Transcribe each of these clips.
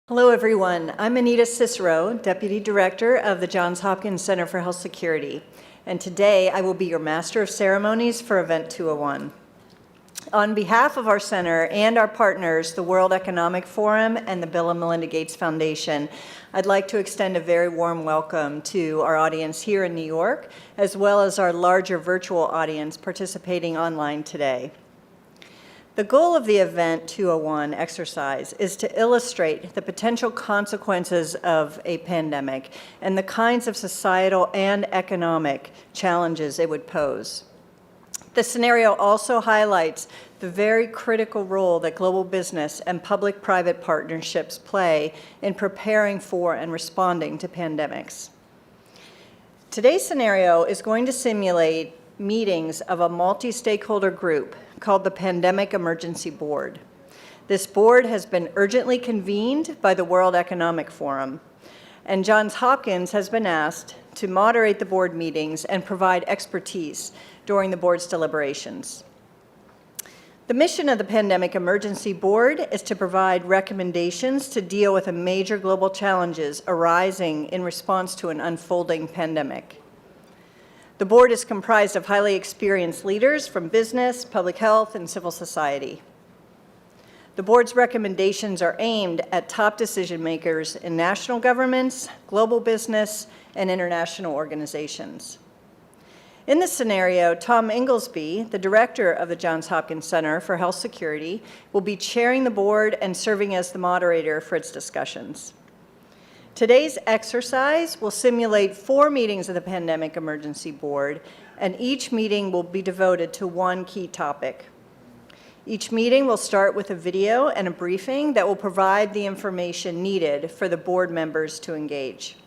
Hello, everyone. I'm Anita Cicero, Deputy Director of the Johns Hopkins Center for Health Security, and today I will be your Master of Ceremonies for Event 201. On behalf of our center and our partners, the World Economic Forum and the Bill and Melinda Gates Foundation, I'd like to extend a very warm welcome to our audience here in New York, as well as our larger virtual audience participating online today. The goal of the Event 201 exercise is to illustrate the potential consequences of a pandemic and the kinds of societal and economic challenges it would pose. The scenario also highlights the very critical role that global business and public-private partnerships play in preparing for and responding to pandemics. Today's scenario is going to simulate meetings of a multi-stakeholder group called the Pandemic Emergency Board. This board has been urgently convened by the World Economic Forum, and Johns Hopkins has been asked to moderate the board meetings and provide expertise during the board's deliberations. The mission of the Pandemic Emergency Board is to provide recommendations to deal with the major global challenges arising in response to an unfolding pandemic. The board is comprised of highly experienced leaders from business, public health, and civil society. The board's recommendations are aimed at top decision makers in national governments, global business, and international organizations. In this scenario, Tom Inglesby, the director of the Johns Hopkins Center for Health Security, will be chairing the board and serving as the moderator for its discussions. Today's exercise will simulate 4 meetings of the Pandemic Emergency Board, and each meeting will be devoted to one key topic. Each meeting will start with a video and a briefing that will provide the information needed for the board members to engage.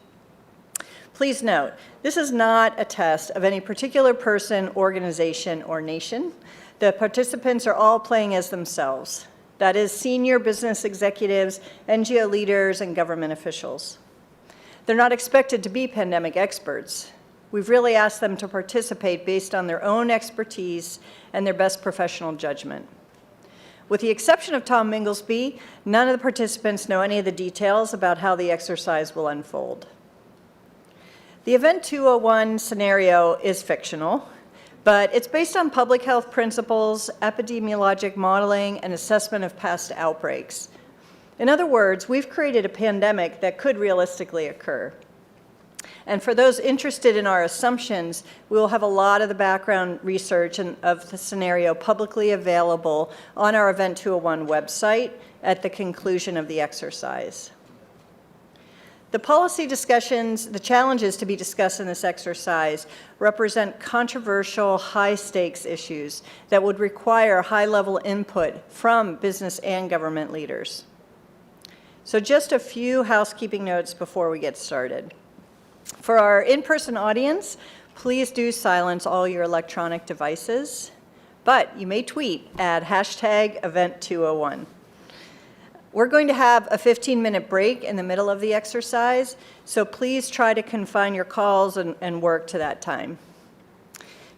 Please note, this is not a test of any particular person, organization, or nation. The participants are all playing as themselves. That is, senior business executives, NGO leaders, and government officials. They're not expected to be pandemic experts. We've really asked them to participate based on their own expertise and their best professional judgment. With the exception of Tom Inglesby, none of the participants know any of the details about how the exercise will unfold. The Event 201 scenario is fictional, but it's based on public health principles, epidemiologic modeling, and assessment of past outbreaks. In other words, we've created a pandemic that could realistically occur. And for those interested in our assumptions, we will have a lot of the background research of the scenario publicly available on our Event 201 website at the conclusion of the exercise. The policy discussions, the challenges to be discussed in this exercise represent controversial, high-stakes issues that would require high-level input from business and government leaders. So just a few housekeeping notes before we get started. For our in-person audience, please do silence all your electronic devices, but you may tweet at #Event201. We're going to have a 15-minute break in the middle of the exercise, so please try to confine your calls and work to that time.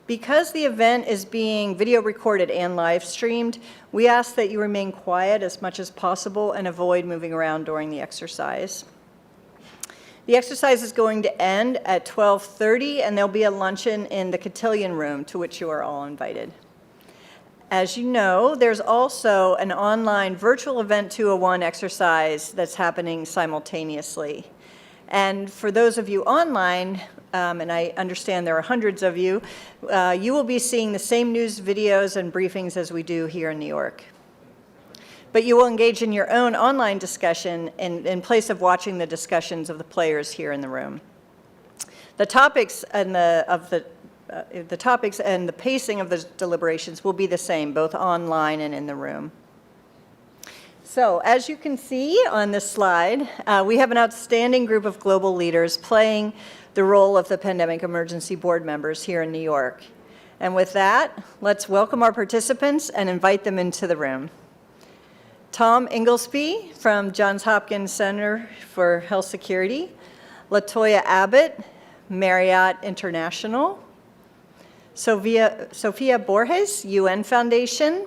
Because the event is being video recorded and live streamed, we ask that you remain quiet as much as possible and avoid moving around during the exercise. The exercise is going to end at 12:30, and there'll be a luncheon in the cotillion room, to which you are all invited. As you know, there's also an online virtual Event 201 exercise that's happening simultaneously. And for those of you online, and I understand there are hundreds of you, you will be seeing the same news videos and briefings as we do here in New York. But you will engage in your own online discussion in place of watching the discussions of the players here in the room. The topics and the topics and the pacing of the deliberations will be the same, both online and in the room. So, as you can see on this slide, we have an outstanding group of global leaders playing the role of the Pandemic Emergency Board members here in New York. And with that, let's welcome our participants and invite them into the room. Tom Inglesby from Johns Hopkins Center for Health Security, LaToya Abbott, Marriott International, Sophia Borges, UN Foundation,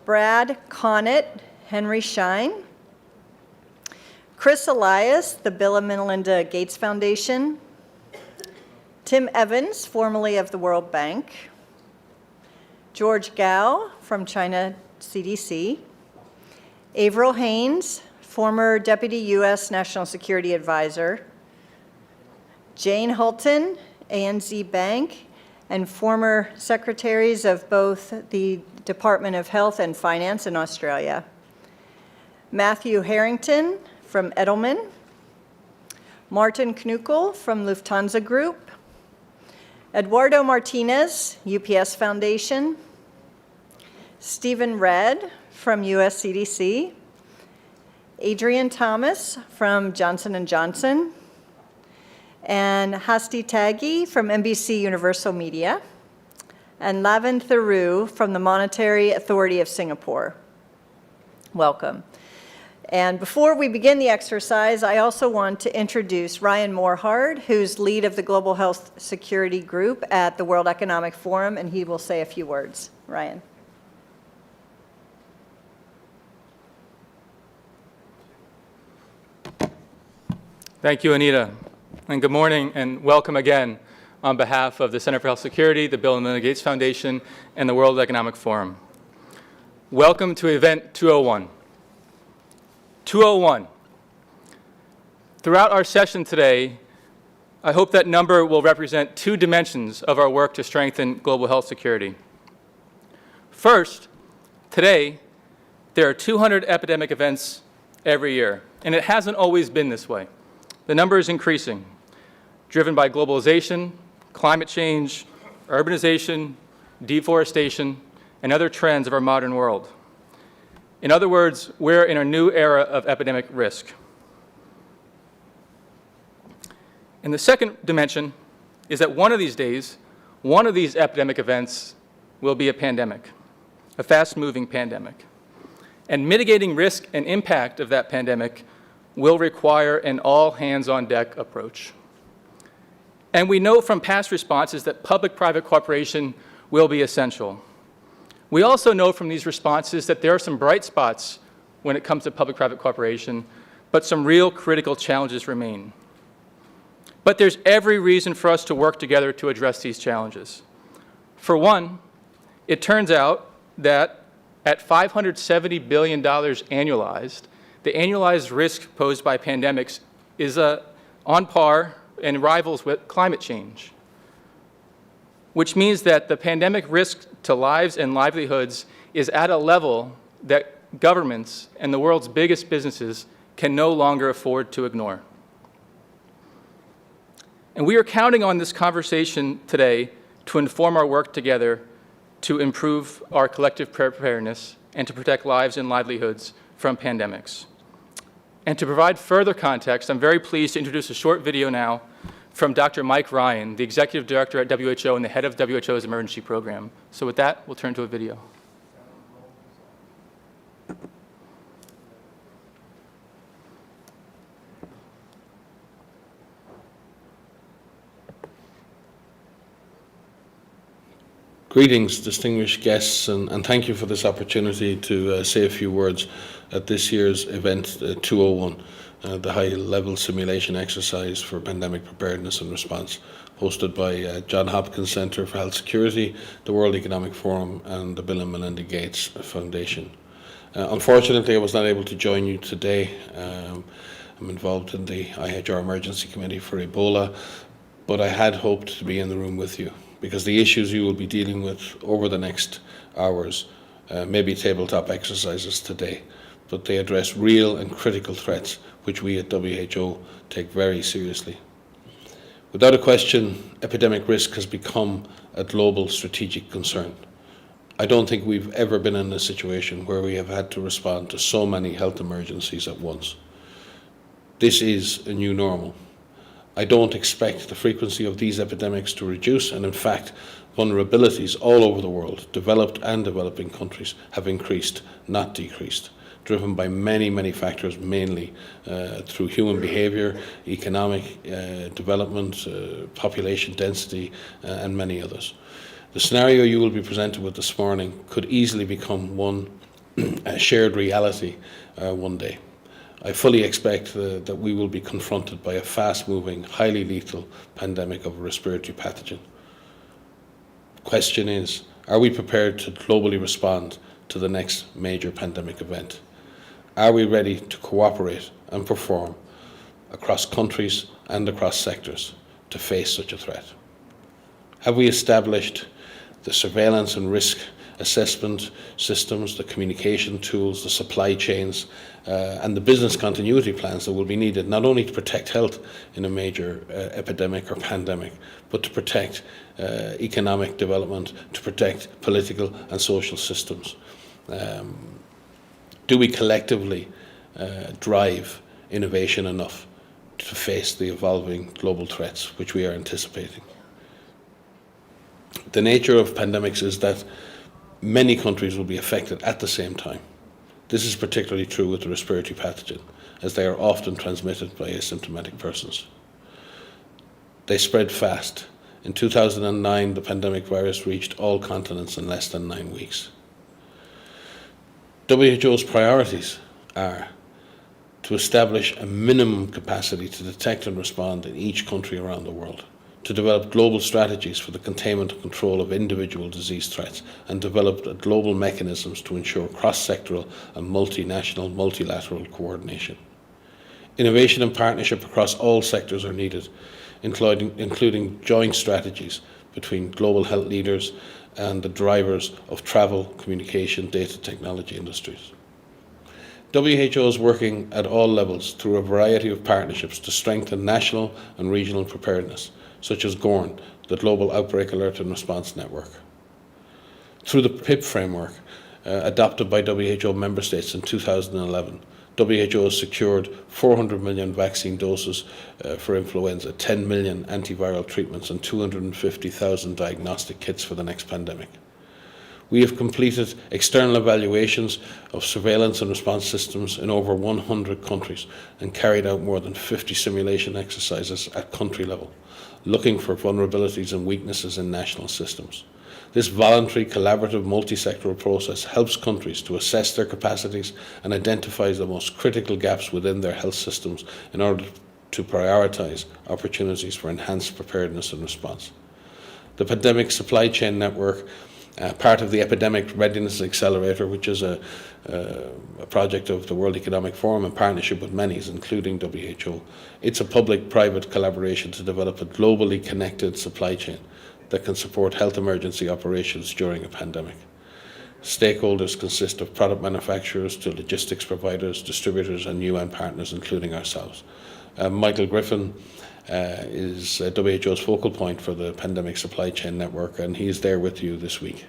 Brad Connett, Henry Schein, Chris Elias, the Bill and Melinda Gates Foundation. Tim Evans, formerly of the World Bank. George Gao from China CDC. Avril Haines, former Deputy U.S. National Security Advisor. Jane Hulton, ANZ Bank, and former secretaries of both the Department of Health and Finance in Australia. Matthew Harrington from Edelman. Martin Knuckle from Lufthansa Group. Eduardo Martinez, UPS Foundation. Stephen Redd from US CDC. Adrian Thomas from Johnson & Johnson. And Hasti Taggi from NBC Universal Media. And Lavin Theroux from the Monetary Authority of Singapore. Welcome. And before we begin the exercise, I also want to introduce Ryan Morehard, who's lead of the Global Health Security Group at the World Economic Forum, and he will say a few words. Ryan. Thank you, Anita. And good morning and welcome again on behalf of the Center for Health Security, the Bill and Melinda Gates Foundation, and the World Economic Forum. Welcome to Event 201. 201. Throughout our session today, I hope that number will represent two dimensions of our work to strengthen global health security. First, today, there are 200 epidemic events every year, and it hasn't always been this way. The number is increasing, driven by globalization, climate change, urbanization, deforestation, and other trends of our modern world. In other words, we're in a new era of epidemic risk. And the second dimension is that one of these days, one of these epidemic events will be a pandemic, a fast-moving pandemic. And mitigating risk and impact of that pandemic will require an all-hands-on-deck approach. And we know from past responses that public-private cooperation will be essential. We also know from these responses that there are some bright spots when it comes to public-private cooperation, but some real critical challenges remain. But there's every reason for us to work together to address these challenges. For one, it turns out that at $570 billion annualized, the annualized risk posed by pandemics is on par and rivals with climate change, which means that the pandemic risk to lives and livelihoods is at a level that governments and the world's biggest businesses can no longer afford to ignore. And we are counting on this conversation today to inform our work together to improve our collective preparedness and to protect lives and livelihoods from pandemics. And to provide further context, I'm very pleased to introduce a short video now from Dr. Mike Ryan, the Executive Director at WHO and the head of WHO's emergency program. So with that, we'll turn to a video. Greetings, distinguished guests, and thank you for this opportunity to say a few words at this year's event 201, the high-level simulation exercise for pandemic preparedness and response, hosted by Johns Hopkins Center for Health Security, the World Economic Forum, and the Bill and Melinda Gates Foundation. Unfortunately, I was not able to join you today. I'm involved in the IHR Emergency Committee for Ebola, but I had hoped to be in the room with you, because the issues you will be dealing with over the next hours may be tabletop exercises today, but they address real and critical threats which we at WHO take very seriously. Without a question, epidemic risk has become a global strategic concern. I don't think we've ever been in a situation where we have had to respond to so many health emergencies at once. This is a new normal. I don't expect the frequency of these epidemics to reduce, and in fact, vulnerabilities all over the world, developed and developing countries, have increased, not decreased, driven by many, many factors, mainly through human behavior, economic development, population density, and many others. The scenario you will be presented with this morning could easily become a shared reality one day. I fully expect that we will be confronted by a fast-moving, highly lethal pandemic of a respiratory pathogen. The question is, are we prepared to globally respond to the next major pandemic event? Are we ready to cooperate and perform across countries and across sectors to face such a threat? Have we established the surveillance and risk assessment systems, the communication tools, the supply chains, and the business continuity plans that will be needed not only to protect health in a major epidemic or pandemic, but to protect economic development, to protect political and social systems? Do we collectively drive innovation enough to face the evolving global threats which we are anticipating? The nature of pandemics is that many countries will be affected at the same time. This is particularly true with the respiratory pathogen, as they are often transmitted by asymptomatic persons. They spread fast. In 2009, the pandemic virus reached all continents in less than 9 weeks. WHO's priorities are to establish a minimum capacity to detect and respond in each country around the world, to develop global strategies for the containment and control of individual disease threats, and develop global mechanisms to ensure cross-sectoral and multinational, multilateral coordination. Innovation and partnership across all sectors are needed, including joint strategies between global health leaders and the drivers of travel, communication, data technology industries. WHO is working at all levels through a variety of partnerships to strengthen national and regional preparedness, such as GORN, the Global Outbreak Alert and Response Network. Through the PIP framework, adopted by WHO member states in 2011, WHO has secured 400 million vaccine doses for influenza, 10 million antiviral treatments, and 250,000 diagnostic kits for the next pandemic. We have completed external evaluations of surveillance and response systems in over 100 countries and carried out more than 50 simulation exercises at country level, looking for vulnerabilities and weaknesses in national systems. This voluntary, collaborative, multi-sectoral process helps countries to assess their capacities and identifies the most critical gaps within their health systems in order to prioritise opportunities for enhanced preparedness and response. The Pandemic Supply Chain Network, part of the Epidemic Readiness Accelerator, which is a project of the World Economic Forum in partnership with many, including WHO. It's a public-private collaboration to develop a globally connected supply chain that can support health emergency operations during a pandemic. Stakeholders consist of product manufacturers to logistics providers, distributors, and UN partners, including ourselves. Michael Griffin is WHO's focal point for the Pandemic Supply Chain Network, and he's there with you this week.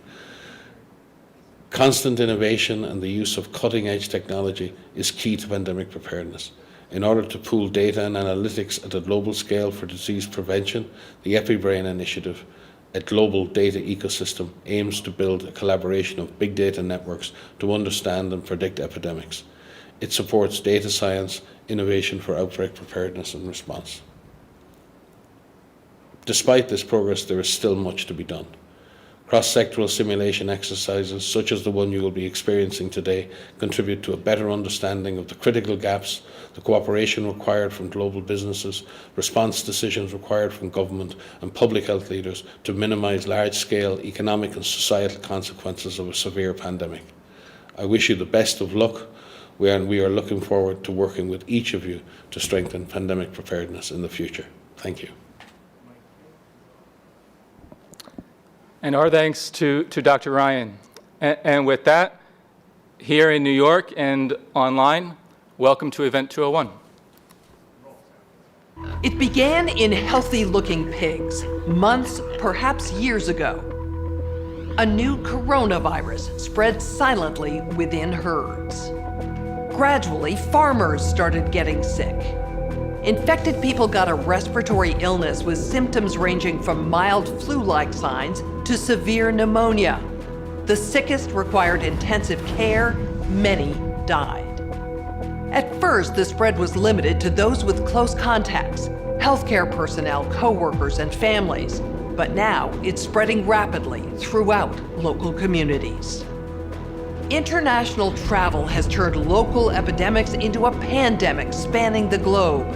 Constant innovation and the use of cutting-edge technology is key to pandemic preparedness. In order to pool data and analytics at a global scale for disease prevention, the EpiBrain initiative, a global data ecosystem, aims to build a collaboration of big data networks to understand and predict epidemics. It supports data science, innovation for outbreak preparedness and response. Despite this progress, there is still much to be done. Cross-sectoral simulation exercises, such as the one you will be experiencing today, contribute to a better understanding of the critical gaps, the cooperation required from global businesses, response decisions required from government and public health leaders to minimise large-scale economic and societal consequences of a severe pandemic. I wish you the best of luck, and we are looking forward to working with each of you to strengthen pandemic preparedness in the future. Thank you. And our thanks to Dr. Ryan. And with that, here in New York and online, welcome to Event 201. It began in healthy-looking pigs, months, perhaps years ago. A new coronavirus spread silently within herds. Gradually, farmers started getting sick. Infected people got a respiratory illness with symptoms ranging from mild flu-like signs to severe pneumonia. The sickest required intensive care. Many died. At first, the spread was limited to those with close contacts, healthcare personnel, co-workers, and families. But now it's spreading rapidly throughout local communities. International travel has turned local epidemics into a pandemic spanning the globe.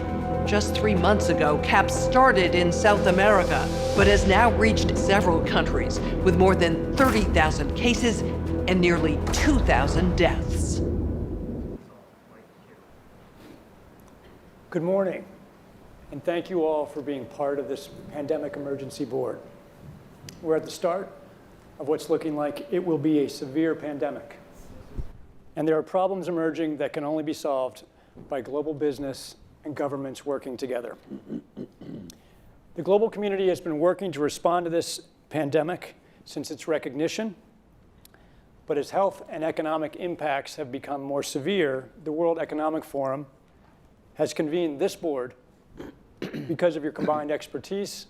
Just 3 months ago, CAPS started in South America, but has now reached several countries with more than 30,000 cases and nearly 2,000 deaths. Good morning, and thank you all for being part of this Pandemic Emergency Board. We're at the start of what's looking like it will be a severe pandemic. And there are problems emerging that can only be solved by global business and governments working together. The global community has been working to respond to this pandemic since its recognition, but as health and economic impacts have become more severe, the World Economic Forum has convened this board because of your combined expertise,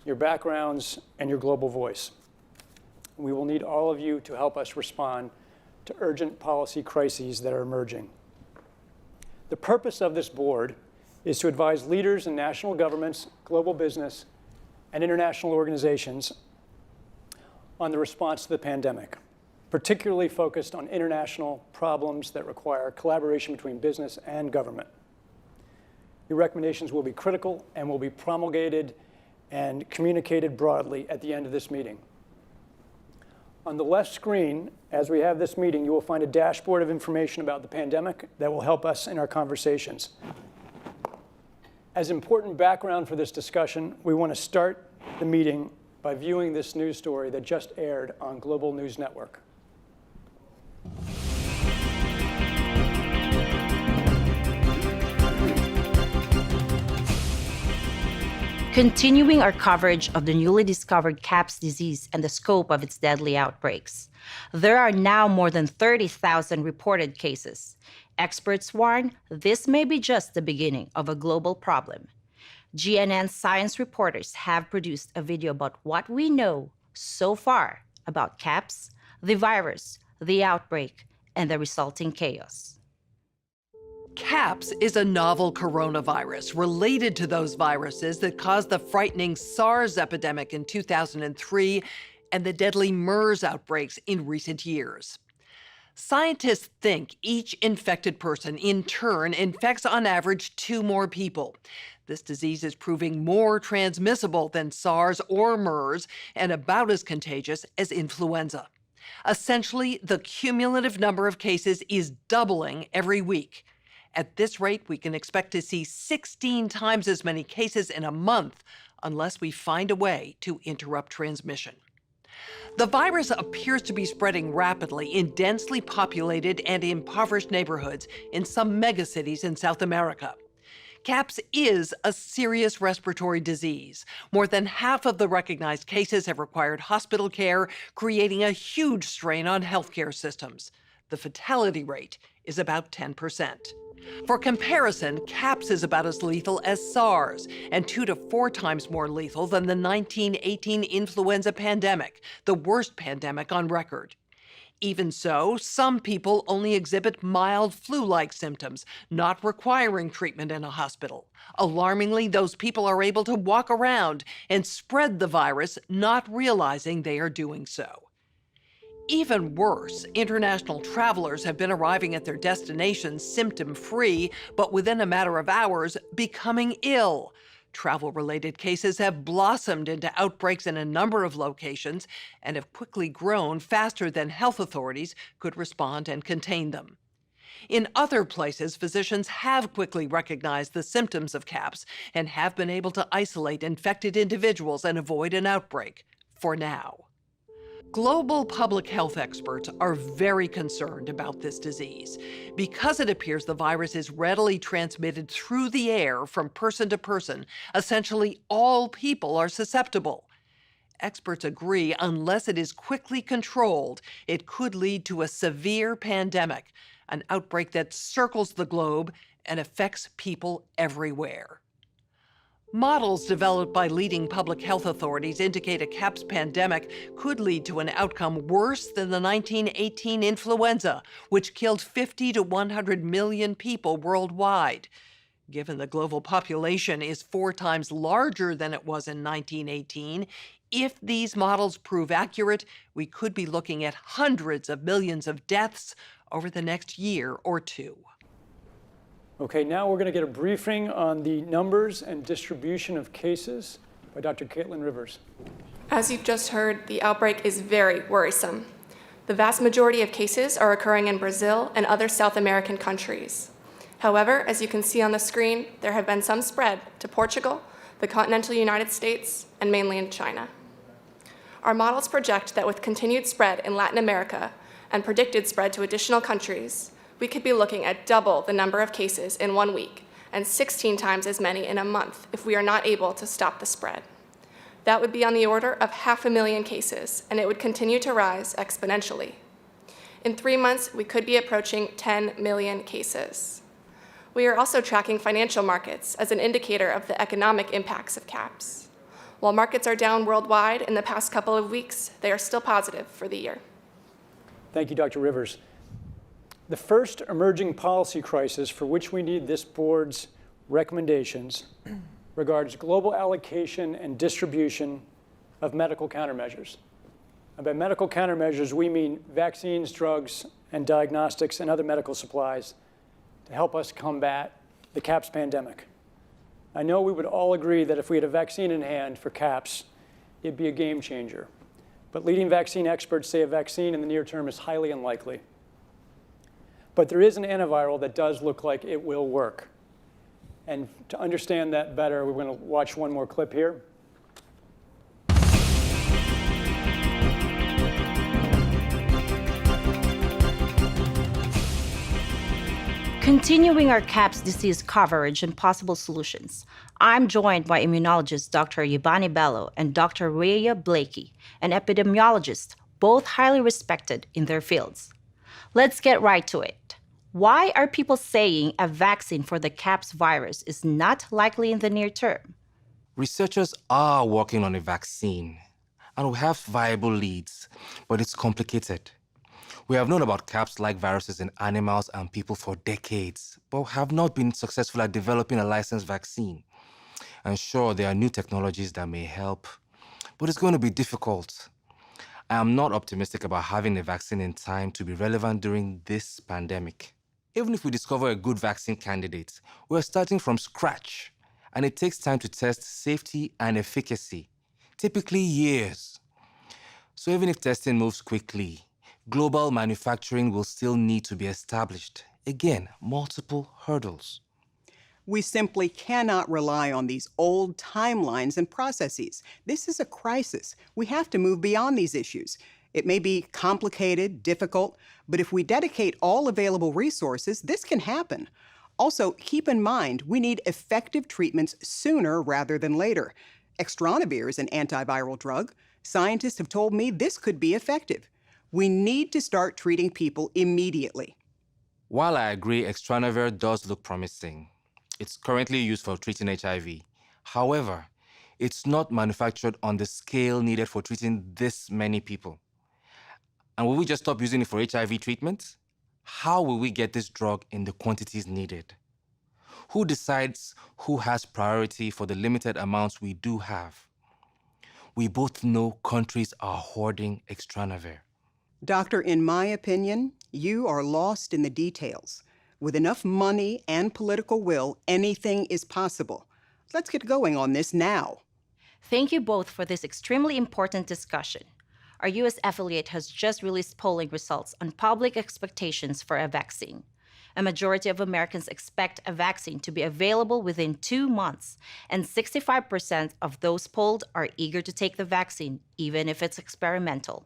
your backgrounds, and your global voice. We will need all of you to help us respond to urgent policy crises that are emerging. The purpose of this board is to advise leaders in national governments, global business, and international organizations on the response to the pandemic, particularly focused on international problems that require collaboration between business and government. Your recommendations will be critical and will be promulgated and communicated broadly at the end of this meeting. On the left screen, as we have this meeting, you will find a dashboard of information about the pandemic that will help us in our conversations. As important background for this discussion, we want to start the meeting by viewing this news story that just aired on Global News Network. Continuing our coverage of the newly discovered CAPS disease and the scope of its deadly outbreaks. There are now more than 30,000 reported cases. Experts warn this may be just the beginning of a global problem. GNN science reporters have produced a video about what we know so far about CAPS, the virus, the outbreak, and the resulting chaos. CAPS is a novel coronavirus related to those viruses that caused the frightening SARS epidemic in 2003 and the deadly MERS outbreaks in recent years. Scientists think each infected person in turn infects on average 2 more people. This disease is proving more transmissible than SARS or MERS and about as contagious as influenza. Essentially, the cumulative number of cases is doubling every week. At this rate, we can expect to see 16 times as many cases in a month unless we find a way to interrupt transmission. The virus appears to be spreading rapidly in densely populated and impoverished neighborhoods in some megacities in South America. CAPS is a serious respiratory disease. More than half of the recognized cases have required hospital care, creating a huge strain on healthcare systems. The fatality rate is about 10%. For comparison, CAPS is about as lethal as SARS and 2 to 4 times more lethal than the 1918 influenza pandemic, the worst pandemic on record. Even so, some people only exhibit mild flu-like symptoms, not requiring treatment in a hospital. Alarmingly, those people are able to walk around and spread the virus, not realizing they are doing so. Even worse, international travelers have been arriving at their destinations symptom-free, but within a matter of hours, becoming ill. Travel-related cases have blossomed into outbreaks in a number of locations and have quickly grown faster than health authorities could respond and contain them. In other places, physicians have quickly recognized the symptoms of CAPS and have been able to isolate infected individuals and avoid an outbreak, for now. Global public health experts are very concerned about this disease because it appears the virus is readily transmitted through the air from person to person. Essentially, all people are susceptible. Experts agree unless it is quickly controlled, it could lead to a severe pandemic, an outbreak that circles the globe and affects people everywhere. Models developed by leading public health authorities indicate a CAPS pandemic could lead to an outcome worse than the 1918 influenza, which killed 50 to 100 million people worldwide. Given the global population is 4 times larger than it was in 1918, If these models prove accurate, we could be looking at hundreds of millions of deaths over the next year or two. Okay, now we're going to get a briefing on the numbers and distribution of cases by Dr. Caitlin Rivers. As you've just heard, the outbreak is very worrisome. The vast majority of cases are occurring in Brazil and other South American countries. However, as you can see on the screen, there have been some spread to Portugal, the continental United States, and mainland China. Our models project that with continued spread in Latin America and predicted spread to additional countries, we could be looking at double the number of cases in 1 week and 16 times as many in a month if we are not able to stop the spread. That would be on the order of 500,000 cases, and it would continue to rise exponentially. In 3 months, we could be approaching 10 million cases. We are also tracking financial markets as an indicator of the economic impacts of CAPS. While markets are down worldwide in the past couple of weeks, they are still positive for the year. Thank you, Dr. Rivers. The first emerging policy crisis for which we need this board's recommendations regards global allocation and distribution of medical countermeasures. And by medical countermeasures, we mean vaccines, drugs, and diagnostics and other medical supplies to help us combat the CAPS pandemic. I know we would all agree that if we had a vaccine in hand for CAPS, it'd be a game changer. But leading vaccine experts say a vaccine in the near term is highly unlikely. But there is an antiviral that does look like it will work. And to understand that better, we're going to watch one more clip here. Continuing our CAPS disease coverage and possible solutions, I'm joined by immunologist Dr. Yvonne Bello and Dr. Rhea Blakey, an epidemiologist, both highly respected in their fields. Let's get right to it. Why are people saying a vaccine for the CAPS virus is not likely in the near term? Researchers are working on a vaccine, and we have viable leads, but it's complicated. We have known about CAPS-like viruses in animals and people for decades, but have not been successful at developing a licensed vaccine. And sure, there are new technologies that may help, but it's going to be difficult. I am not optimistic about having a vaccine in time to be relevant during this pandemic. Even if we discover a good vaccine candidate, we're starting from scratch, and it takes time to test safety and efficacy, typically years. So even if testing moves quickly, global manufacturing will still need to be established. Again, multiple hurdles. We simply cannot rely on these old timelines and processes. This is a crisis. We have to move beyond these issues. It may be complicated, difficult, but if we dedicate all available resources, this can happen. Also, keep in mind, we need effective treatments sooner rather than later. Extranavir is an antiviral drug. Scientists have told me this could be effective. We need to start treating people immediately. While I agree Extranavir does look promising, it's currently used for treating HIV. However, it's not manufactured on the scale needed for treating this many people. And will we just stop using it for HIV treatment? How will we get this drug in the quantities needed? Who decides who has priority for the limited amounts we do have? We both know countries are hoarding Extranavir. Doctor, in my opinion, you are lost in the details. With enough money and political will, anything is possible. Let's get going on this now. Thank you both for this extremely important discussion. Our U.S. affiliate has just released polling results on public expectations for a vaccine. A majority of Americans expect a vaccine to be available within 2 months, and 65% of those polled are eager to take the vaccine, even if it's experimental.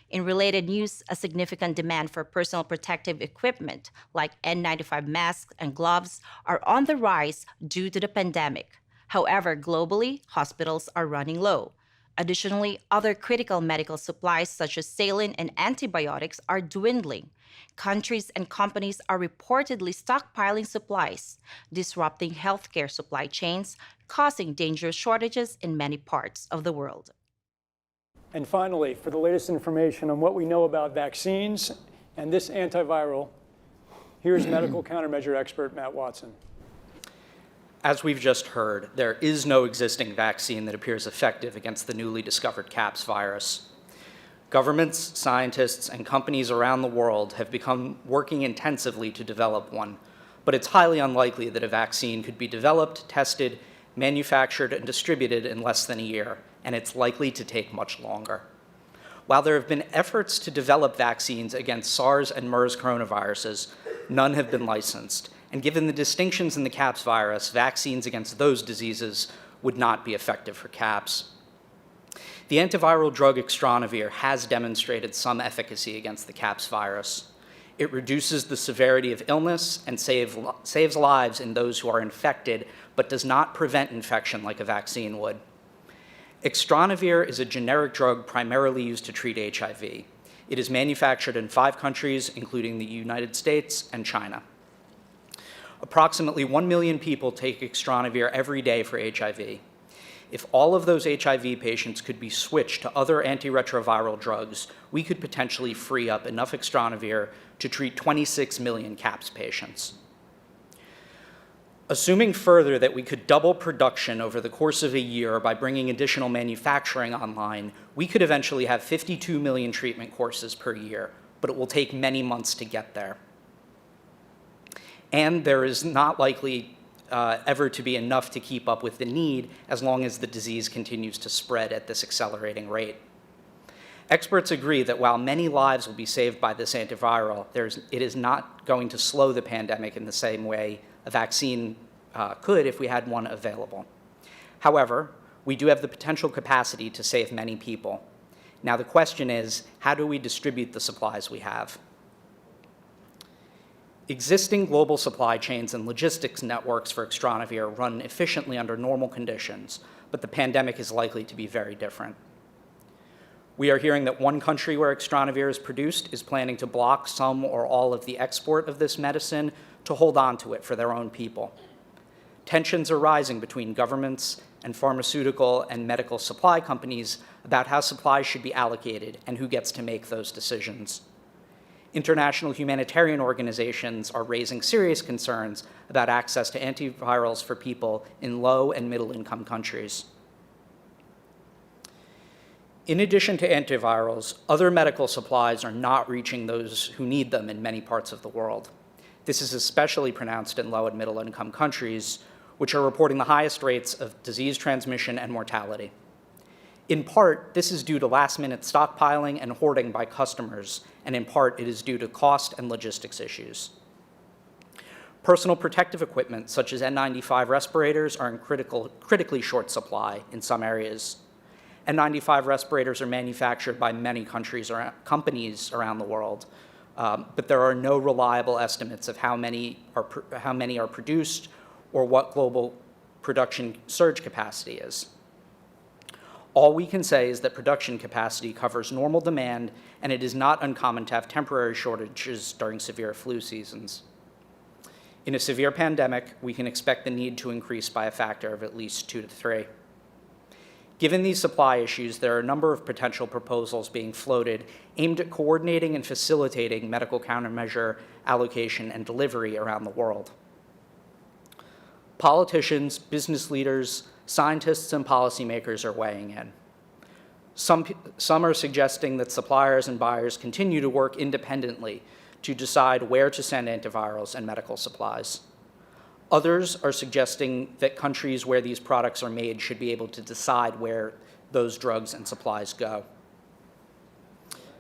In related news, a significant demand for personal protective equipment like N95 masks and gloves are on the rise due to the pandemic. However, globally, hospitals are running low. Additionally, other critical medical supplies such as saline and antibiotics are dwindling. Countries and companies are reportedly stockpiling supplies, disrupting healthcare supply chains, causing dangerous shortages in many parts of the world. And finally, for the latest information on what we know about vaccines and this antiviral, here's medical countermeasure expert Matt Watson. As we've just heard, there is no existing vaccine that appears effective against the newly discovered CAPS virus. Governments, scientists, and companies around the world have become working intensively to develop one, but it's highly unlikely that a vaccine could be developed, tested, manufactured, and distributed in less than a year, and it's likely to take much longer. While there have been efforts to develop vaccines against SARS and MERS coronaviruses, none have been licensed. And given the distinctions in the CAPS virus, vaccines against those diseases would not be effective for CAPS. The antiviral drug Extranavir has demonstrated some efficacy against the CAPS virus. It reduces the severity of illness and saves lives in those who are infected, but does not prevent infection like a vaccine would. Extranavir is a generic drug primarily used to treat HIV. It is manufactured in 5 countries, including the United States and China. Approximately 1 million people take Extranavir every day for HIV. If all of those HIV patients could be switched to other antiretroviral drugs, we could potentially free up enough Extranavir to treat 26 million CAPS patients. Assuming further that we could double production over the course of a year by bringing additional manufacturing online, we could eventually have 52 million treatment courses per year, but it will take many months to get there. And there is not likely ever to be enough to keep up with the need as long as the disease continues to spread at this accelerating rate. Experts agree that while many lives will be saved by this antiviral, it is not going to slow the pandemic in the same way a vaccine could if we had one available. However, we do have the potential capacity to save many people. Now the question is, how do we distribute the supplies we have? Existing global supply chains and logistics networks for Extranavir run efficiently under normal conditions, but the pandemic is likely to be very different. We are hearing that one country where Extranavir is produced is planning to block some or all of the export of this medicine to hold on to it for their own people. Tensions are rising between governments and pharmaceutical and medical supply companies about how supplies should be allocated and who gets to make those decisions. International humanitarian organizations are raising serious concerns about access to antivirals for people in low and middle-income countries. In addition to antivirals, other medical supplies are not reaching those who need them in many parts of the world. This is especially pronounced in low and middle-income countries, which are reporting the highest rates of disease transmission and mortality. In part, this is due to last-minute stockpiling and hoarding by customers, and in part, it is due to cost and logistics issues. Personal protective equipment, such as N95 respirators, are in critically short supply in some areas. N95 respirators are manufactured by many companies around the world, but there are no reliable estimates of how many are produced or what global production surge capacity is. All we can say is that production capacity covers normal demand, and it is not uncommon to have temporary shortages during severe flu seasons. In a severe pandemic, we can expect the need to increase by a factor of at least 2 to 3. Given these supply issues, there are a number of potential proposals being floated aimed at coordinating and facilitating medical countermeasure allocation and delivery around the world. Politicians, business leaders, scientists, and policymakers are weighing in. Some are suggesting that suppliers and buyers continue to work independently to decide where to send antivirals and medical supplies. Others are suggesting that countries where these products are made should be able to decide where those drugs and supplies go.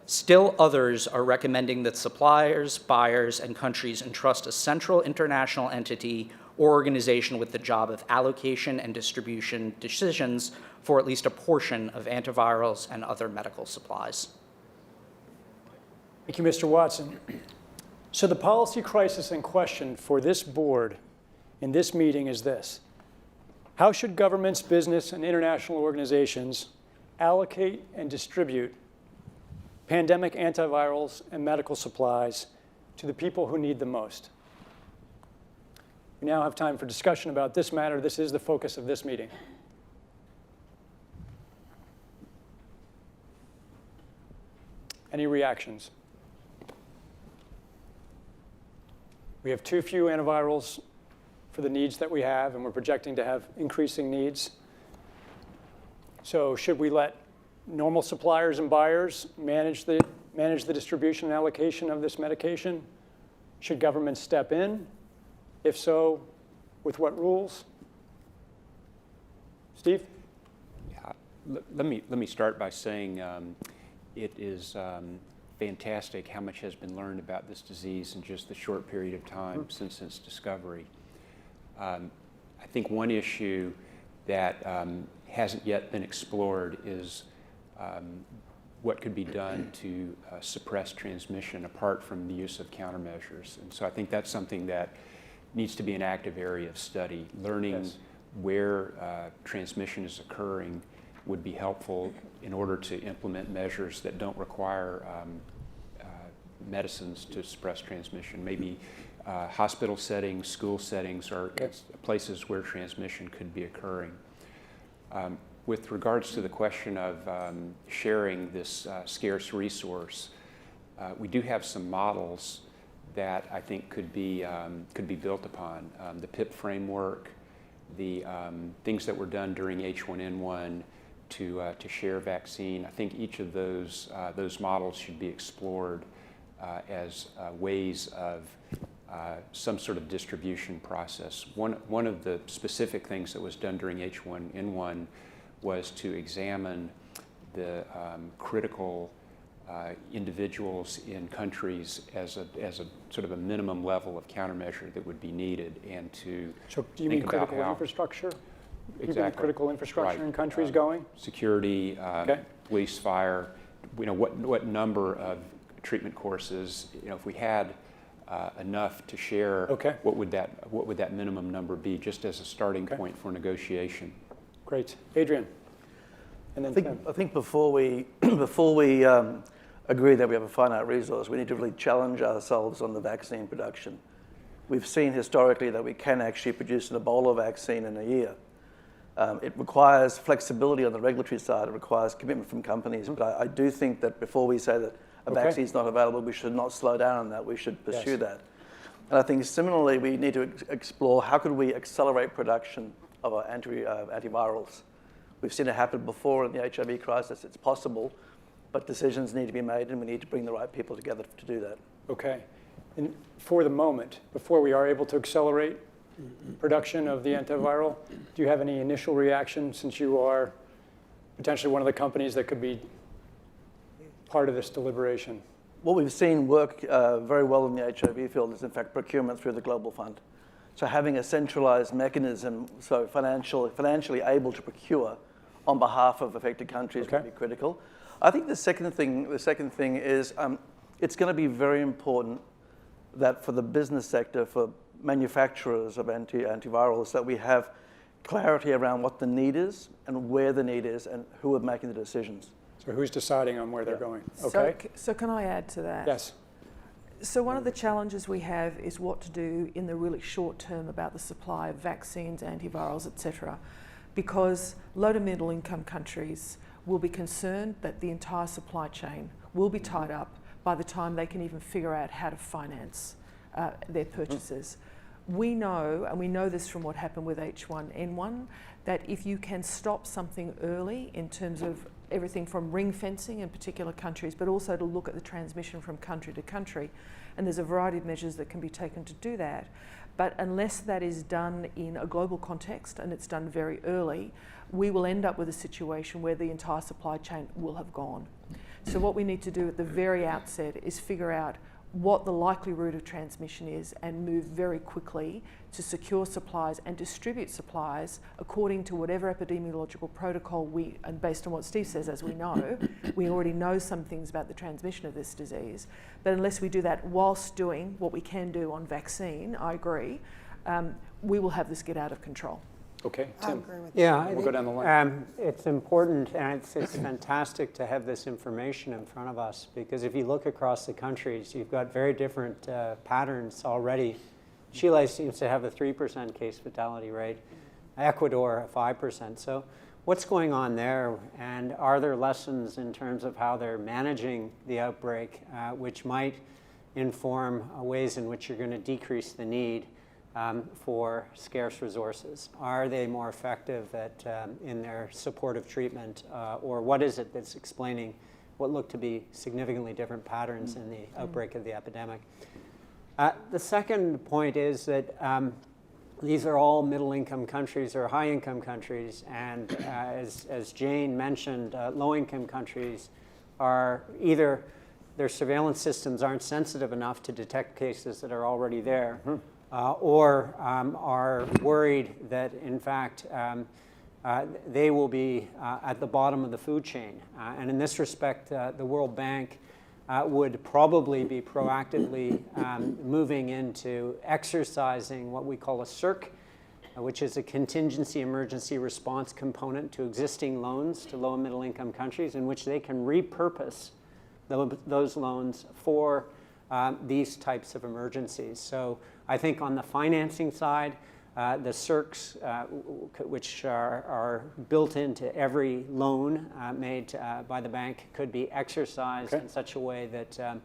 Still others are recommending that suppliers, buyers, and countries entrust a central international entity or organization with the job of allocation and distribution decisions for at least a portion of antivirals and other medical supplies. Thank you, Mr. Watson. So the policy crisis in question for this board in this meeting is this: how should governments, business, and international organizations allocate and distribute pandemic antivirals and medical supplies to the people who need them most? We now have time for discussion about this matter. This is the focus of this meeting. Any reactions? We have too few antivirals for the needs that we have, and we're projecting to have increasing needs. So should we let normal suppliers and buyers manage the distribution and allocation of this medication? Should government step in? If so, with what rules? Steve? Yeah, let me start by saying it is fantastic how much has been learned about this disease in just the short period of time since its discovery. I think one issue that hasn't yet been explored is what could be done to suppress transmission apart from the use of countermeasures. And so I think that's something that needs to be an active area of study. Learning where transmission is occurring would be helpful in order to implement measures that don't require medicines to suppress transmission. Maybe hospital settings, school settings are places where transmission could be occurring. With regards to the question of sharing this scarce resource, we do have some models that I think could be built upon. The PIP framework, the things that were done during H1N1 to share vaccine. I think each of those models should be explored as ways of some sort of distribution process. One of the specific things that was done during H1N1 was to examine the critical individuals in countries as a sort of a minimum level of countermeasure that would be needed, and to So do you mean critical infrastructure? Exactly. Critical infrastructure in countries going? Security, police, fire. You know, what number of treatment courses? You know, if we had enough to share, what would that minimum number be, just as a starting point for negotiation? Great, Adrian, and then Tim. I think before we agree that we have a finite resource, we need to really challenge ourselves on the vaccine production. We've seen historically that we can actually produce an Ebola vaccine in a year. It requires flexibility on the regulatory side. It requires commitment from companies. But I do think that before we say that a vaccine is not available, we should not slow down on that. We should pursue that. And I think similarly, we need to explore how could we accelerate production of our antivirals. We've seen it happen before in the HIV crisis. It's possible, but decisions need to be made, and we need to bring the right people together to do that. Okay. And for the moment, before we are able to accelerate production of the antiviral, do you have any initial reaction, since you are potentially one of the companies that could be part of this deliberation? What we've seen work very well in the HIV field is, in fact, procurement through the Global Fund. So having a centralized mechanism, so financially able to procure on behalf of affected countries would be critical. I think the second thing is it's going to be very important that for the business sector, for manufacturers of antivirals, that we have clarity around what the need is and where the need is and who are making the decisions. So who's deciding on where they're going? Okay. So can I add to that? Yes. So one of the challenges we have is what to do in the really short term about the supply of vaccines, antivirals, etc. Because low to middle income countries will be concerned that the entire supply chain will be tied up by the time they can even figure out how to finance their purchases. We know, and we know this from what happened with H1N1, that if you can stop something early in terms of everything from ring fencing in particular countries, but also to look at the transmission from country to country, and there's a variety of measures that can be taken to do that. But unless that is done in a global context and it's done very early, we will end up with a situation where the entire supply chain will have gone. So what we need to do at the very outset is figure out what the likely route of transmission is and move very quickly to secure supplies and distribute supplies according to whatever epidemiological protocol and based on what Steve says, as we know, we already know some things about the transmission of this disease. But unless we do that whilst doing what we can do on vaccine, I agree, we will have this get out of control. Okay, Tim. Yeah, we'll go down the line. It's important, and it's fantastic to have this information in front of us, because if you look across the countries, you've got very different patterns already. Chile seems to have a 3% case fatality rate, Ecuador a 5%. So what's going on there, and are there lessons in terms of how they're managing the outbreak, which might inform ways in which you're going to decrease the need for scarce resources? Are they more effective at, in their supportive treatment, or what is it that's explaining what look to be significantly different patterns in the outbreak of the epidemic? The second point is that these are all middle-income countries or high-income countries, and as Jane mentioned, low-income countries are either their surveillance systems aren't sensitive enough to detect cases that are already there, or are worried that, in fact, they will be at the bottom of the food chain. And in this respect, the World Bank would probably be proactively moving into exercising what we call a CERC, which is a contingency emergency response component to existing loans to low and middle income countries, in which they can repurpose those loans for these types of emergencies. So I think on the financing side, the CERCs, which are built into every loan made by the bank, could be exercised in such a way that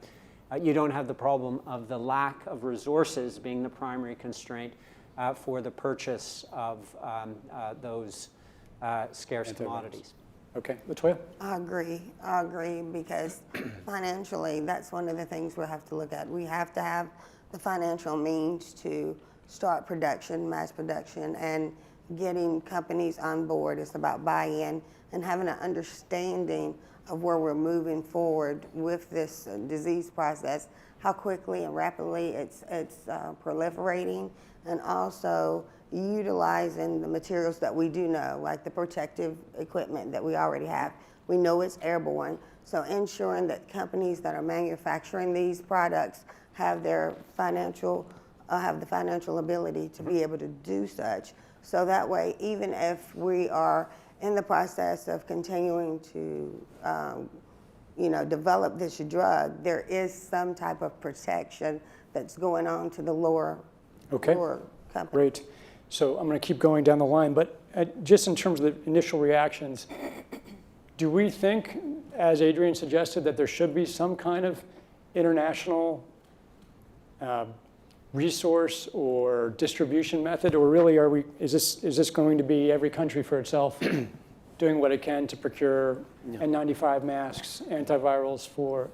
you don't have the problem of the lack of resources being the primary constraint for the purchase of those scarce commodities. Okay, Latoya? I agree, because financially, that's one of the things we'll have to look at. We have to have the financial means to start production, mass production, and getting companies on board. It's about buy-in and having an understanding of where we're moving forward with this disease process, how quickly and rapidly it's proliferating, and also utilizing the materials that we do know, like the protective equipment that we already have. We know it's airborne, so ensuring that companies that are manufacturing these products have their have the financial ability to be able to do such. So that way, even if we are in the process of continuing to develop this drug, there is some type of protection that's going on to the lower companies. Great. So I'm going to keep going down the line, but just in terms of the initial reactions, do we think, as Adrian suggested, that there should be some kind of international resource or distribution method, or really is this going to be every country for itself doing what it can to procure N95 masks, antivirals for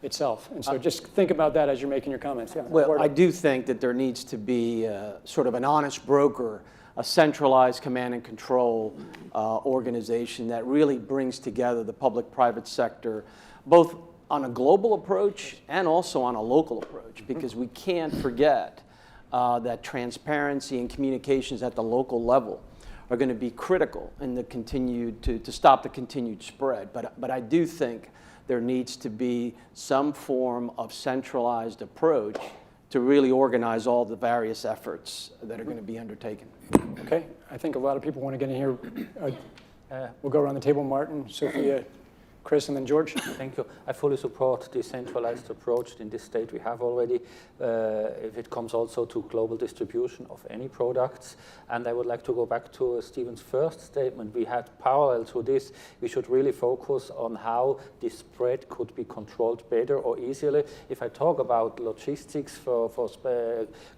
itself? And so just think about that as you're making your comments. Yeah, well, I do think that there needs to be sort of an honest broker, a centralized command and control organization that really brings together the public-private sector, both on a global approach and also on a local approach, because we can't forget that transparency and communications at the local level are going to be critical in the to stop the continued spread. But I do think there needs to be some form of centralized approach to really organize all the various efforts that are going to be undertaken. Okay, I think a lot of people want to get in here. We'll go around the table. Martin, Sophia, Chris, and then George. Thank you. I fully support the centralized approach in this state we have already, if it comes also to global distribution of any products. And I would like to go back to Stephen's first statement. We had parallel to this, we should really focus on how the spread could be controlled better or easily. If I talk about logistics for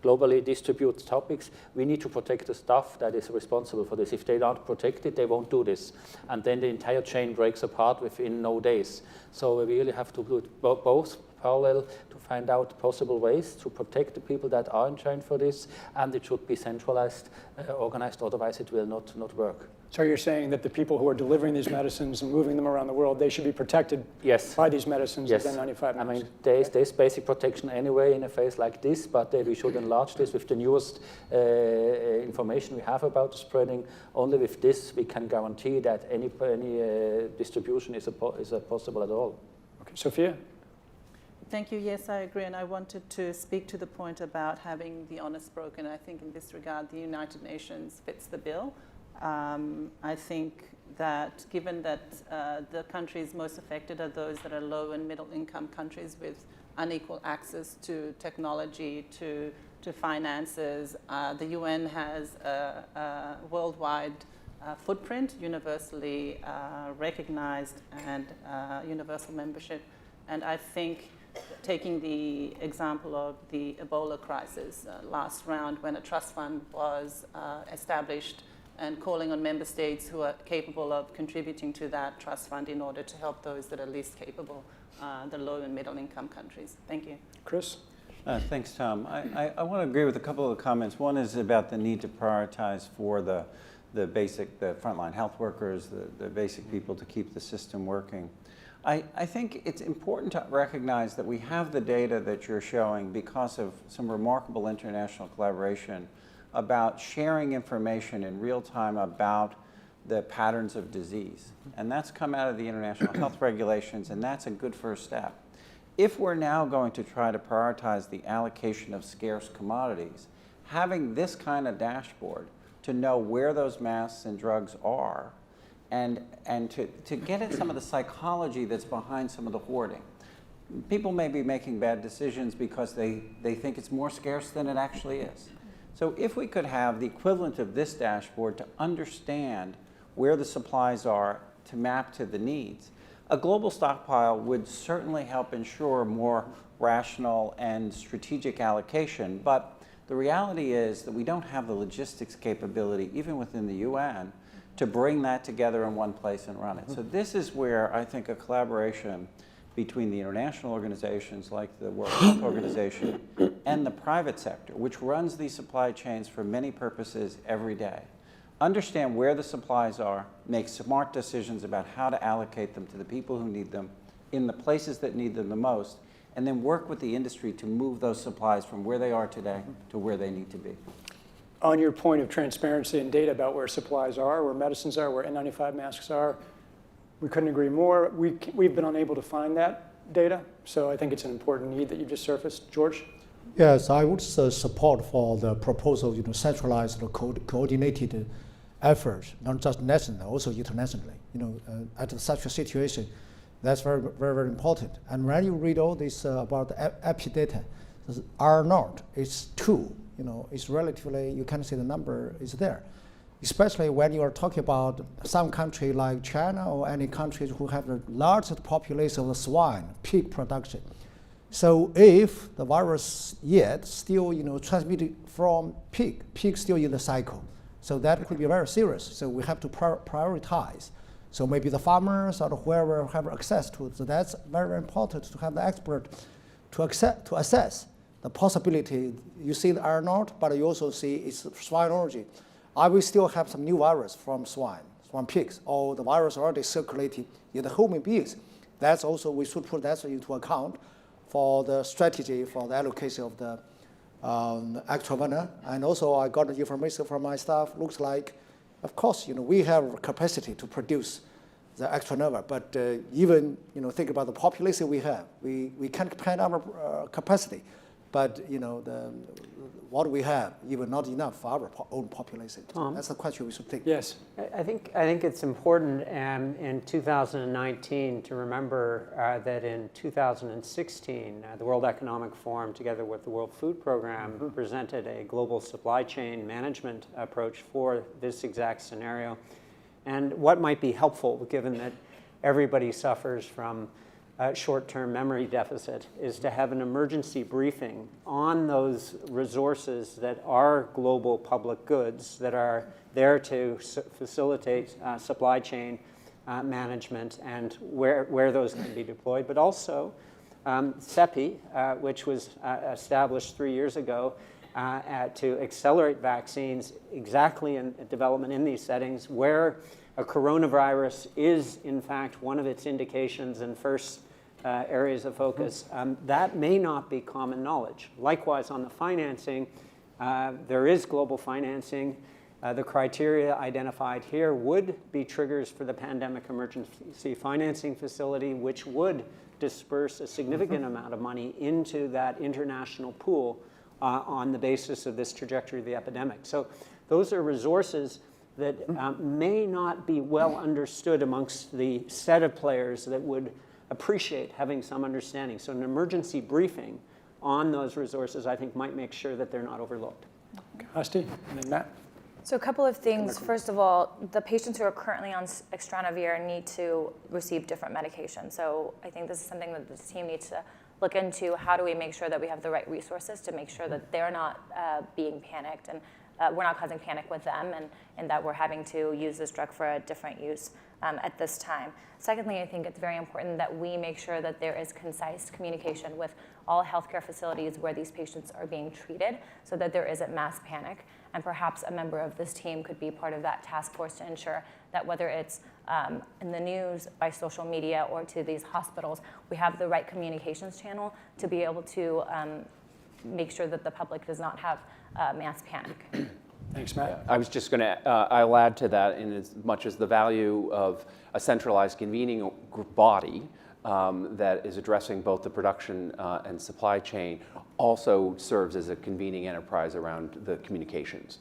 globally distributed topics, we need to protect the staff that is responsible for this. If they don't protect it, they won't do this. And then the entire chain breaks apart within no days. So we really have to do it both parallel to find out possible ways to protect the people that are in chain for this, and it should be centralized, organized, otherwise it will not work. So you're saying that the people who are delivering these medicines and moving them around the world, they should be protected by these medicines with N95 masks? I mean, there's basic protection anyway in a phase like this, but we should enlarge this with the newest information we have about the spreading. Only with this we can guarantee that any distribution is possible at all. Okay, Sophia? Thank you. Yes, I agree. And I wanted to speak to the point about having the honest broker. And I think in this regard, the United Nations fits the bill. I think that given that the countries most affected are those that are low and middle income countries with unequal access to technology, to finances, the UN has a worldwide footprint, universally recognized, and universal membership. And I think taking the example of the Ebola crisis last round, when a trust fund was established, and calling on member states who are capable of contributing to that trust fund in order to help those that are least capable, the low and middle income countries. Thank you. Chris? Thanks, Tom. I want to agree with a couple of comments. One is about the need to prioritize for the frontline health workers, the basic people to keep the system working. I think it's important to recognize that we have the data that you're showing because of some remarkable international collaboration about sharing information in real time about the patterns of disease. And that's come out of the international health regulations, and that's a good first step. If we're now going to try to prioritize the allocation of scarce commodities, having this kind of dashboard to know where those masks and drugs are, and to get at some of the psychology that's behind some of the hoarding. People may be making bad decisions because they think it's more scarce than it actually is. So if we could have the equivalent of this dashboard to understand where the supplies are to map to the needs, a global stockpile would certainly help ensure more rational and strategic allocation. But the reality is that we don't have the logistics capability, even within the UN, to bring that together in one place and run it. So this is where I think a collaboration between the international organizations like the World Health Organization and the private sector, which runs these supply chains for many purposes every day, understand where the supplies are, make smart decisions about how to allocate them to the people who need them in the places that need them the most, and then work with the industry to move those supplies from where they are today to where they need to be. On your point of transparency and data about where supplies are, where medicines are, where N95 masks are, we couldn't agree more. We've been unable to find that data, so I think it's an important need that you just surfaced. George? Yes, I would support for the proposal, centralized, coordinated effort, not just national, also internationally. At such a situation, that's very, very, very important. And when you read all this about the epi data, R naught is 2. It's relatively, you can see the number is there. Especially when you are talking about some country like China or any countries who have the largest population of swine, pig production. So if the virus yet still, transmitted from pig still in the cycle, so that could be very serious. So we have to prioritize. So maybe the farmers or whoever have access to it. So that's very important to have the expert to assess the possibility. You see the R naught, but you also see it's swine origin. I will still have some new virus from swine, from pigs, or the virus already circulating in the human beings. That's also, we should put that into account for the strategy for the allocation of the extra winner. And also I got the information from my staff, looks like, of course, we have capacity to produce the extra number, but even, think about the population we have. We can't expand our capacity, but, what we have, even not enough for our own population. Tom? That's the question we should think. Yes. I think it's important in 2019 to remember that in 2016, the World Economic Forum, together with the World Food Program, presented a global supply chain management approach for this exact scenario. And what might be helpful, given that everybody suffers from short-term memory deficit, is to have an emergency briefing on those resources that are global public goods that are there to facilitate supply chain management and where those can be deployed, but also CEPI, which was established 3 years ago to accelerate vaccines exactly in development in these settings where a coronavirus is, in fact, one of its indications and first areas of focus. That may not be common knowledge. Likewise, on the financing, there is global financing. The criteria identified here would be triggers for the Pandemic Emergency Financing Facility, which would disperse a significant amount of money into that international pool on the basis of this trajectory of the epidemic. So those are resources that may not be well understood amongst the set of players that would appreciate having some understanding. So an emergency briefing on those resources, I think, might make sure that they're not overlooked. Asti, and then Matt. So a couple of things. First of all, the patients who are currently on extranavir need to receive different medication. So I think this is something that the team needs to look into how do we make sure that we have the right resources to make sure that they're not being panicked and we're not causing panic with them, and that we're having to use this drug for a different use at this time. Secondly, I think it's very important that we make sure that there is concise communication with all healthcare facilities where these patients are being treated so that there isn't mass panic. And perhaps a member of this team could be part of that task force to ensure that whether it's in the news, by social media, or to these hospitals, we have the right communications channel to be able to make sure that the public does not have mass panic. Thanks, Matt. I was just going to, I'll add to that in as much as the value of a centralized convening body that is addressing both the production and supply chain also serves as a convening enterprise around the communications.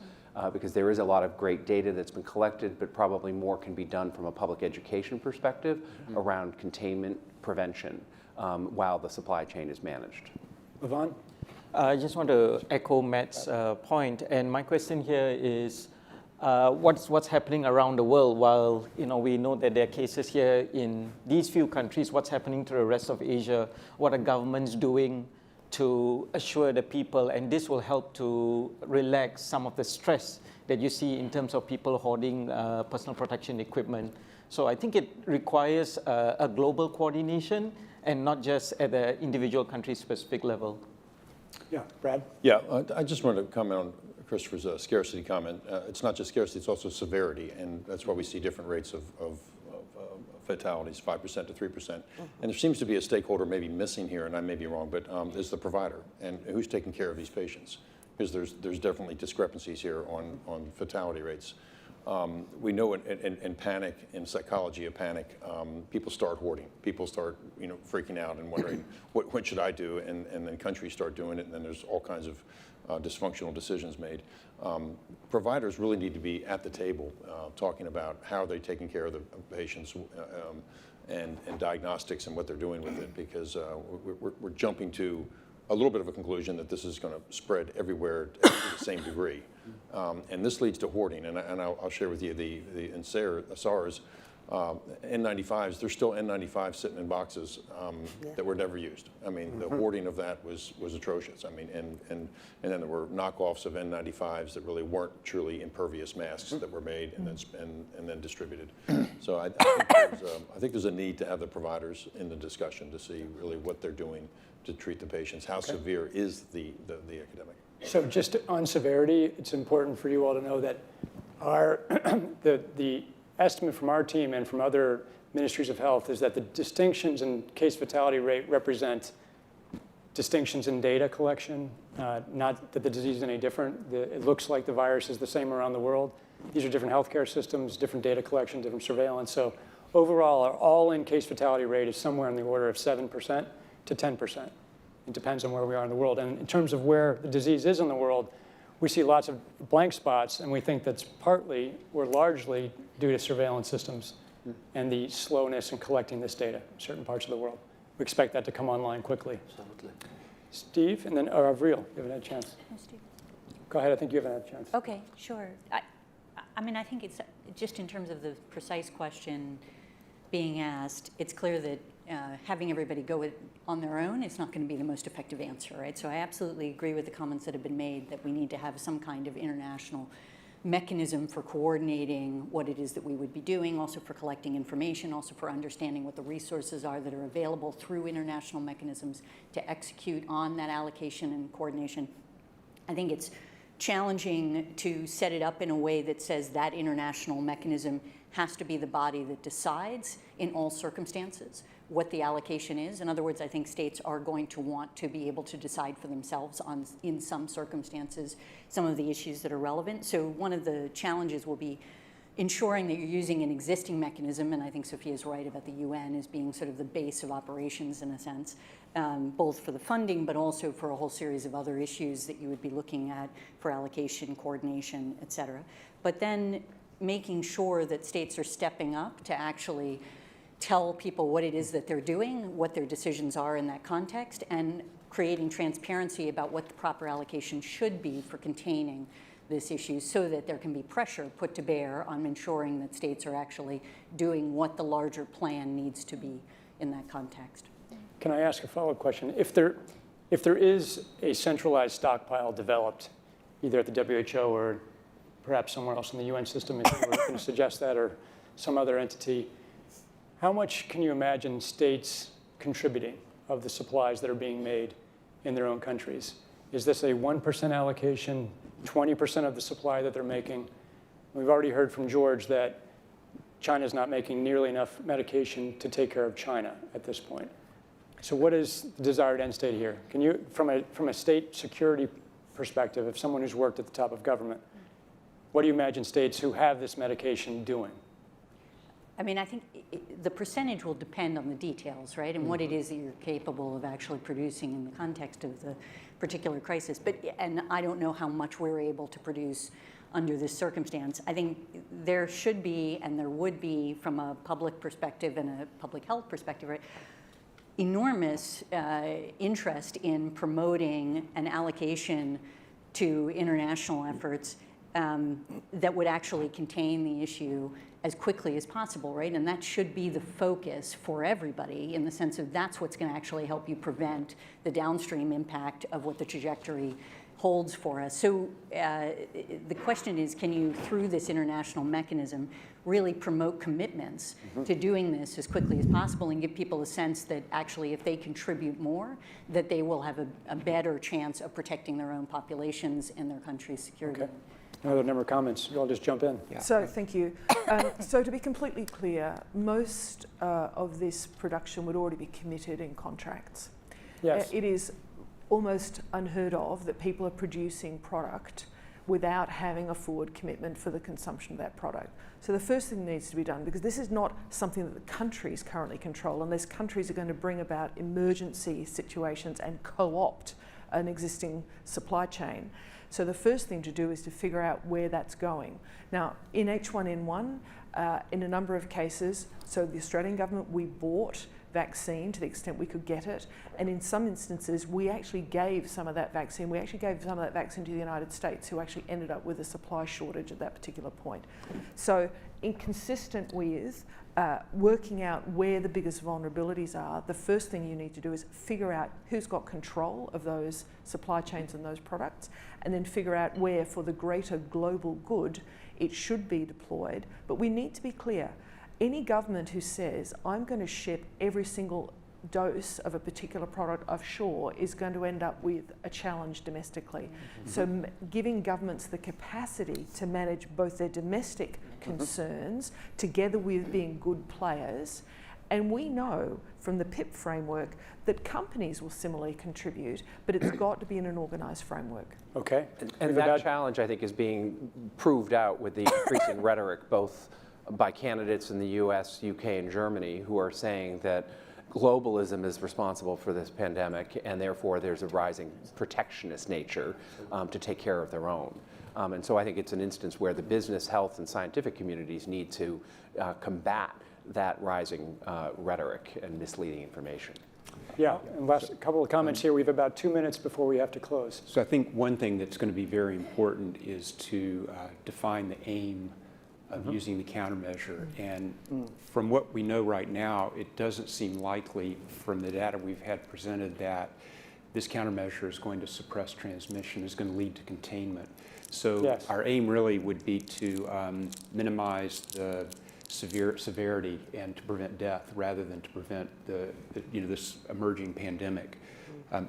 Because there is a lot of great data that's been collected, but probably more can be done from a public education perspective around containment prevention while the supply chain is managed. Yvonne? I just want to echo Matt's point, and my question here is, what's happening around the world? While we know that there are cases here in these few countries, what's happening to the rest of Asia? What are governments doing to assure the people? And this will help to relax some of the stress that you see in terms of people hoarding personal protection equipment. So I think it requires a global coordination and not just at the individual country-specific level. Yeah, Brad? Yeah, I just wanted to comment on Christopher's scarcity comment. It's not just scarcity, it's also severity, and that's why we see different rates of fatalities, 5% to 3%. And there seems to be a stakeholder maybe missing here, and I may be wrong, but is the provider, and who's taking care of these patients? Because there's definitely discrepancies here on fatality rates. We know in panic, in psychology of panic, people start hoarding. People start, freaking out and wondering, what should I do? And then countries start doing it, and then there's all kinds of dysfunctional decisions made. Providers really need to be at the table talking about how they're taking care of the patients and diagnostics and what they're doing with it, because we're jumping to a little bit of a conclusion that this is going to spread everywhere to the same degree. And this leads to hoarding, and I'll share with you in SARS, N95s, there's still N95s sitting in boxes that were never used. I mean, the hoarding of that was atrocious. I mean, and then there were knockoffs of N95s that really weren't truly impervious masks that were made and then distributed. So I think there's a need to have the providers in the discussion to see really what they're doing to treat the patients. How severe is the epidemic? So just on severity, it's important for you all to know that the estimate from our team and from other ministries of health is that the distinctions in case fatality rate represent distinctions in data collection, not that the disease is any different. It looks like the virus is the same around the world. These are different healthcare systems, different data collection, different surveillance. So overall, our all-in case fatality rate is somewhere in the order of 7% to 10%. It depends on where we are in the world. And in terms of where the disease is in the world, we see lots of blank spots, and we think that's partly or largely due to surveillance systems and the slowness in collecting this data in certain parts of the world. We expect that to come online quickly. Absolutely. Steve, and then Avril, you haven't had a chance. No, Steve. Go ahead, I think you haven't had a chance. Okay, sure. I mean, I think it's just in terms of the precise question being asked, it's clear that having everybody go on their own is not going to be the most effective answer, right? So I absolutely agree with the comments that have been made that we need to have some kind of international mechanism for coordinating what it is that we would be doing, also for collecting information, also for understanding what the resources are that are available through international mechanisms to execute on that allocation and coordination. I think it's challenging to set it up in a way that says that international mechanism has to be the body that decides in all circumstances what the allocation is. In other words, I think states are going to want to be able to decide for themselves on, in some circumstances, some of the issues that are relevant. So one of the challenges will be ensuring that you're using an existing mechanism, and I think Sophia's right about the UN as being sort of the base of operations in a sense, both for the funding, but also for a whole series of other issues that you would be looking at for allocation, coordination, et cetera. But then making sure that states are stepping up to actually tell people what it is that they're doing, what their decisions are in that context, and creating transparency about what the proper allocation should be for containing this issue so that there can be pressure put to bear on ensuring that states are actually doing what the larger plan needs to be in that context. Can I ask a follow-up question? If there is a centralized stockpile developed, either at the WHO or perhaps somewhere else in the UN system, if you were going to suggest that, or some other entity, how much can you imagine states contributing of the supplies that are being made in their own countries? Is this a 1% allocation, 20% of the supply that they're making? We've already heard from George that China's not making nearly enough medication to take care of China at this point. So what is the desired end state here? Can you, from a state security perspective, if someone who's worked at the top of government, what do you imagine states who have this medication doing? I mean, I think the percentage will depend on the details, right? And what it is that you're capable of actually producing in the context of the particular crisis. And I don't know how much we're able to produce under this circumstance. I think there should be, and there would be, from a public perspective and a public health perspective, right, enormous interest in promoting an allocation to international efforts that would actually contain the issue as quickly as possible, right? And that should be the focus for everybody, in the sense of that's what's going to actually help you prevent the downstream impact of what the trajectory holds for us. So the question is, can you, through this international mechanism, really promote commitments to doing this as quickly as possible and give people a sense that actually if they contribute more, that they will have a better chance of protecting their own populations and their country's security. Okay. Another number of comments. You all just jump in. Yeah. So thank you. So to be completely clear, most of this production would already be committed in contracts. Yes. It is almost unheard of that people are producing product without having a forward commitment for the consumption of that product. So the first thing that needs to be done, because this is not something that the countries currently control, unless countries are going to bring about emergency situations and co-opt an existing supply chain. So the first thing to do is to figure out where that's going. Now, in H1N1, in a number of cases, so the Australian government, we bought vaccine to the extent we could get it, and in some instances, we actually gave some of that vaccine. We actually gave some of that vaccine to the United States, who actually ended up with a supply shortage at that particular point. So, inconsistent with working out where the biggest vulnerabilities are, the first thing you need to do is figure out who's got control of those supply chains and those products, and then figure out where, for the greater global good, it should be deployed. But we need to be clear. Any government who says, I'm going to ship every single dose of a particular product offshore is going to end up with a challenge domestically. So giving governments the capacity to manage both their domestic concerns together with being good players. And we know from the PIP framework that companies will similarly contribute, but it's got to be in an organised framework. Okay. And that challenge, I think, is being proved out with the increasing rhetoric, both by candidates in the US, UK, and Germany, who are saying that globalism is responsible for this pandemic, and therefore there's a rising protectionist nature to take care of their own. And so I think it's an instance where the business, health, and scientific communities need to combat that rising rhetoric and misleading information. Yeah, and last couple of comments here. We have about 2 minutes before we have to close. So I think one thing that's going to be very important is to define the aim of using the countermeasure. And from what we know right now, it doesn't seem likely from the data we've had presented that this countermeasure is going to suppress transmission, is going to lead to containment. So yes, our aim really would be to minimize the severity and to prevent death rather than to prevent this emerging pandemic.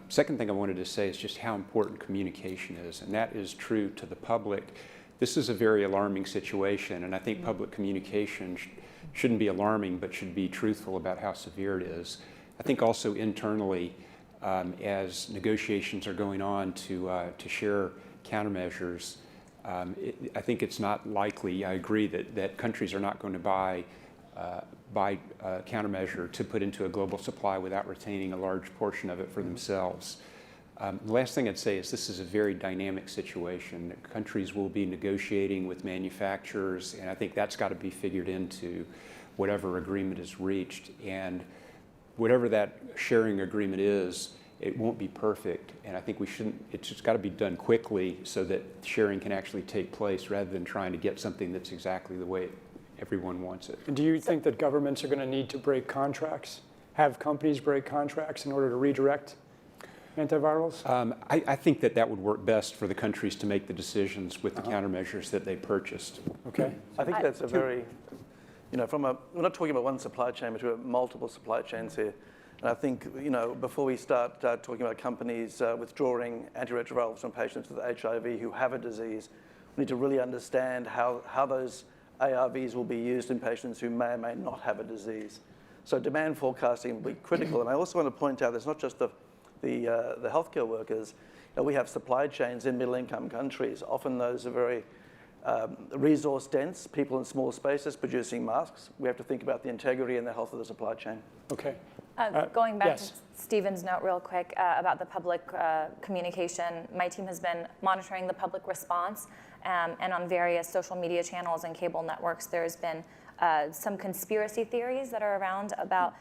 Second thing I wanted to say is just how important communication is, and that is true to the public. This is a very alarming situation, and I think public communication shouldn't be alarming, but should be truthful about how severe it is. I think also internally, as negotiations are going on to share countermeasures, I think it's not likely, I agree, that countries are not going to buy a countermeasure to put into a global supply without retaining a large portion of it for themselves. The last thing I'd say is this is a very dynamic situation. Countries will be negotiating with manufacturers, and I think that's got to be figured into whatever agreement is reached. And whatever that sharing agreement is, it won't be perfect, and I think it's just got to be done quickly so that sharing can actually take place rather than trying to get something that's exactly the way everyone wants it. And do you think that governments are going to need to break contracts? have companies break contracts in order to redirect antivirals? I think that would work best for the countries to make the decisions with the countermeasures that they purchased. Okay. I think that's a very, we're not talking about one supply chain, but we're multiple supply chains here. And I think, before we start talking about companies withdrawing antiretrovirals from patients with HIV who have a disease, we need to really understand how those ARVs will be used in patients who may or may not have a disease. So demand forecasting will be critical. And I also want to point out, it's not just the healthcare workers. We have supply chains in middle-income countries. Often those are very resource dense, people in small spaces producing masks. We have to think about the integrity and the health of the supply chain. Okay. Going back yes. to Stephen's note real quick about the public communication, my team has been monitoring the public response, and on various social media channels and cable networks, there's been some conspiracy theories that are around about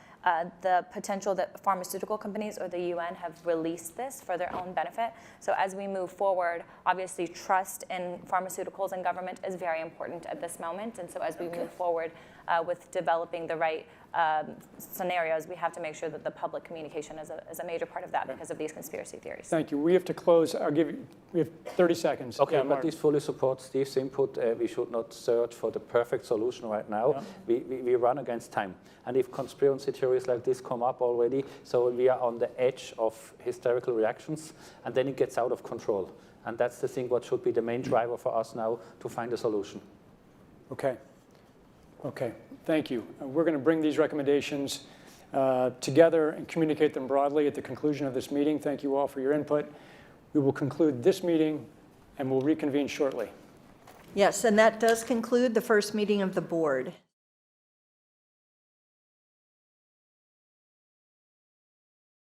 the potential that pharmaceutical companies or the UN have released this for their own benefit. So as we move forward, obviously trust in pharmaceuticals and government is very important at this moment. And so as we move forward with developing the right scenarios, we have to make sure that the public communication is a major part of that because of these conspiracy theories. Thank you. We have to close. We have 30 seconds. Okay, Yeah, but Mark. this fully supports Steve's input. We should not search for the perfect solution right now. Yeah. We run against time. And if conspiracy theories like this come up already, so we are on the edge of hysterical reactions, and then it gets out of control. And that's the thing what should be the main driver for us now to find a solution. Okay. Okay. Thank you. We're going to bring these recommendations together and communicate them broadly at the conclusion of this meeting. Thank you all for your input. We will conclude this meeting and we'll reconvene shortly. Yes, and that does conclude the first meeting of the board.